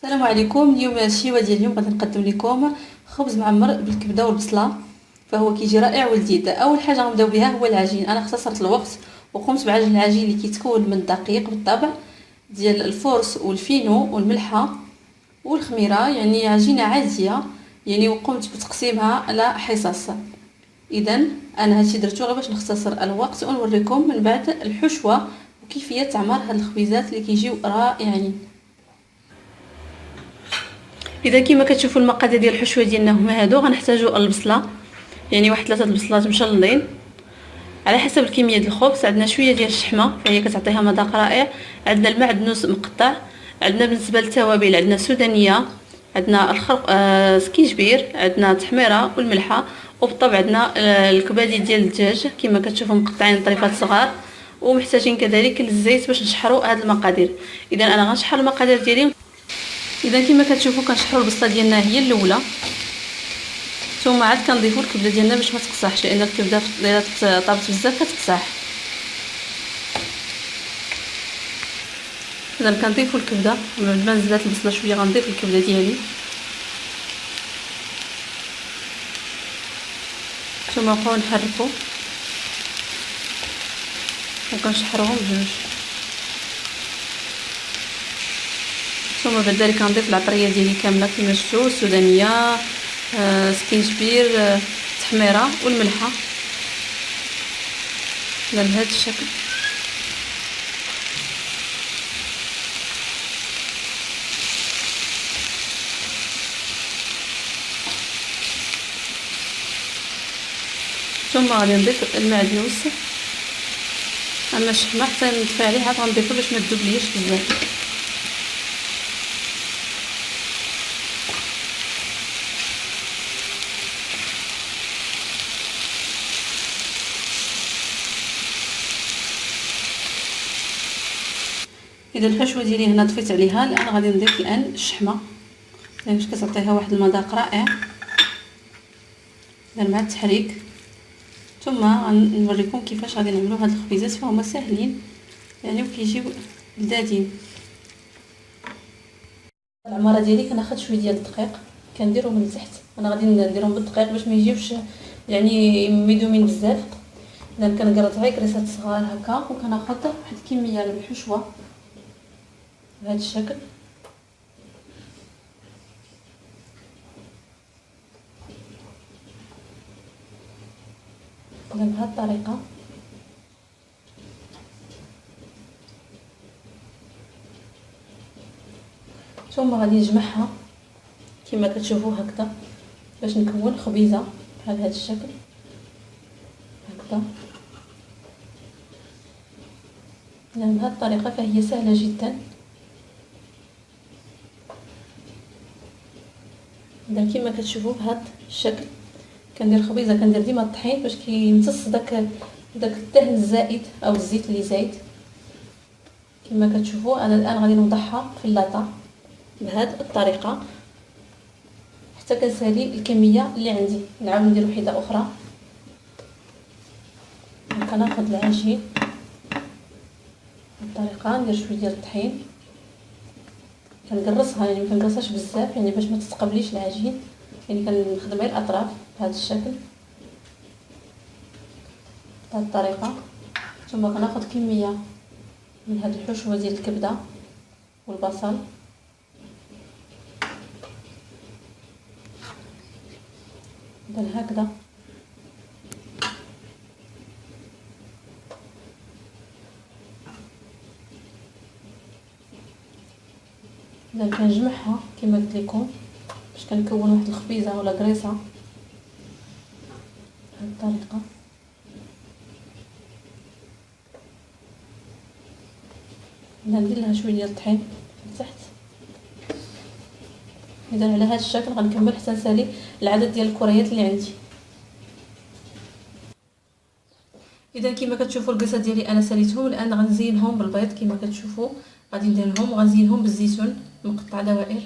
السلام عليكم. اليوم الشيوه ديال اليوم غادي نقدم لكم خبز معمر بالكبده والبصله، فهو كيجي رائع ولذيذ. اول حاجه غنبداو بها هو العجين. انا اختصرت الوقت وقمت بعجن العجين اللي كيتكون من الدقيق بالطبع ديال الفورس والفينو والملحه والخميره، يعني عجينه عاديه يعني، وقمت بتقسيمها على حصص. اذا انا هادشي درتو غير باش نختصر الوقت ونوريكم من بعد الحشوه وكيفيه تعمر هاد الخبيزات اللي كيجيو رائعين. اذا كما كتشوفوا المقادير ديال الحشوه ديالنا هما هادو. غنحتاجوا البصله، يعني واحد 3 البصلات مشلضين على حسب الكميه ديال الخبز. عندنا شويه ديال الشحمه فهي كتعطيها مذاق رائع. عندنا المعدنوس مقطع. عندنا بالنسبه للتوابل عندنا سودانيه، عندنا الخرق سكينجبير، عندنا التحميره والملحه، وبالطبع عندنا الكبادي ديال الدجاج كما كتشوفوا مقطعين طريفات صغار. ومحتاجين كذلك الزيت باش نشحروا هاد المقادير. اذا انا غنشحر المقادير ديالي. اذا كما كتشوفوا كنشحروا البصله ديالنا هي الاولى، ثم عاد كنضيفوا الكبده ديالنا باش ما تقصحش، لان الكبده الا طابت بزاف كتقصح. اذا كنضيفوا الكبده بعد ما نزلات البصله شويه غنضيف الكبده ديالي، ثم نبقاو نحركوا وكنشحروهم بجوج. ثم بعد ذلك كنضيف العطريه ديالي كامله كما شفتوا، السودانيه، سكينجبير، التحميره والملحه بهذا الشكل. ثم غادي نضيف المعدنوس. اما الشحمه حتى نطفي عليه عاد غنضيفو باش ما تذوبليش بزاف. اذا الحشوه ديالي هنا طفيت عليها، الان غادي نضيف الشحمه باش كتعطيها واحد المذاق رائع مع التحريك. ثم غنوريكم كيفاش غادي نعملوا هاد الخبيزات، فهما ساهلين يعني وكيجيو لذاذين. العماره ديالي كناخذ شويه ديال الدقيق كنديرهم من تحت. انا غادي نديرهم بالدقيق باش ما يجيوش يعني مدومين بزاف. اذا كنقرط غير كريسات صغار هكا، وكناخذ واحد الكميه من الحشوه بهذا الشكل. بهذه الطريقه ثم غادي نجمعها كما كتشوفوا هكذا باش نكون خبيزه بهذا الشكل هكذا. بهذه الطريقه فهي سهله جدا. اذا كما كتشوفوا بهذا الشكل كندير خبيزه، كندير ديما الطحين باش كيمتص داك الدهن الزائد او الزيت اللي زايد. كما كتشوفوا انا الان غادي نوضعها في اللاطه بهذه الطريقه حتى كنسالي الكميه اللي عندي. نعاود ندير وحده اخرى. كناخذ العجين بالطريقه، ندير شويه ديال الطحين كنقرصها، يعني ما كنقرصهاش بزاف يعني باش ما تتقبليش العجين، يعني كنخدم غير الاطراف بهذا الشكل بهذه الطريقه. ثم كناخذ كميه من هذه الحشوه ديال الكبده والبصل هكذا. اذا كنجمعها كما قلت لكم باش كنكون واحد الخبيزه ولا كريسه بهذه الطريقه. ندير لها شويه ديال الطحين لتحت. اذا على هذا الشكل غنكمل حتى نسالي العدد ديال الكريات اللي عندي. اذا كما كتشوفوا القصه ديالي انا ساليتهم. الان غنزينهم بالبيض كما كتشوفوا، غادي نديرهم وغنزينهم بالزيتون مقطع دوائر.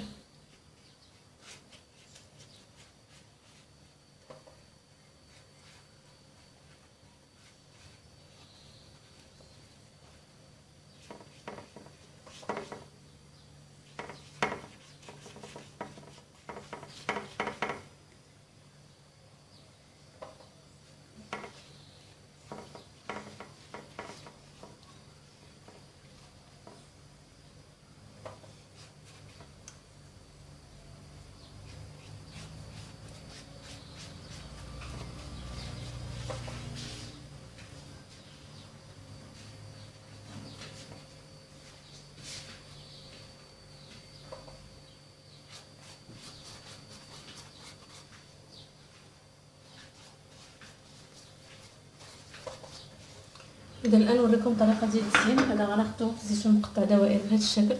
اذا الان نوريكم طريقه ديال التزيين. هذا غناخذوا زيتون مقطع دوائر بهذا الشكل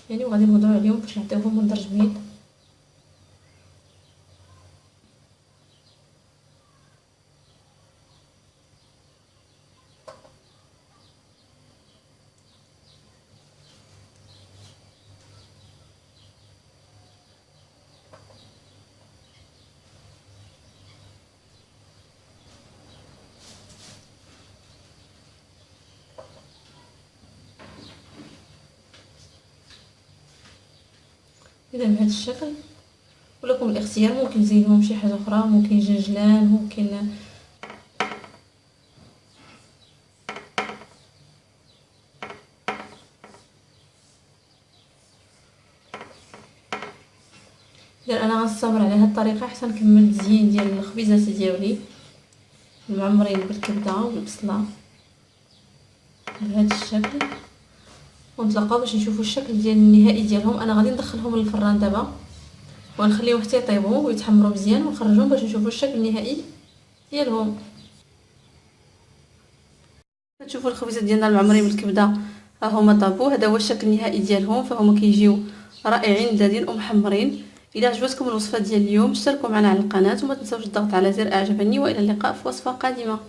يعني، وغادي نوضعوا عليهم باش نعطيوهم منظر جميل. اذا بهذا الشكل، ولكم الاختيار، ممكن تزيدوهم شي حاجه اخرى، ممكن جنجلان، ممكن اذا انا غنصبر على هذه الطريقه حتى نكمل التزيين ديال الخبيزات ديالي المعمرين بالكبده والبصله بهذا الشكل، ونتلاقاو باش نشوفوا الشكل ديال النهائي ديالهم. انا غادي ندخلهم للفران دابا ونخليهم حتى يطيبوا ويتحمروا مزيان، ونخرجهم باش نشوفوا الشكل النهائي ديالهم. كتشوفوا الخبيزات ديالنا المعمرين بالكبده ها هما طابوا، هذا هو الشكل النهائي ديالهم، فهما كيجيو رائعين لذاذين ومحمرين. الى عجبتكم الوصفه ديال اليوم اشتركوا معنا على القناه، وما تنساوش الضغط على زر اعجبني، والى اللقاء في وصفه قادمه.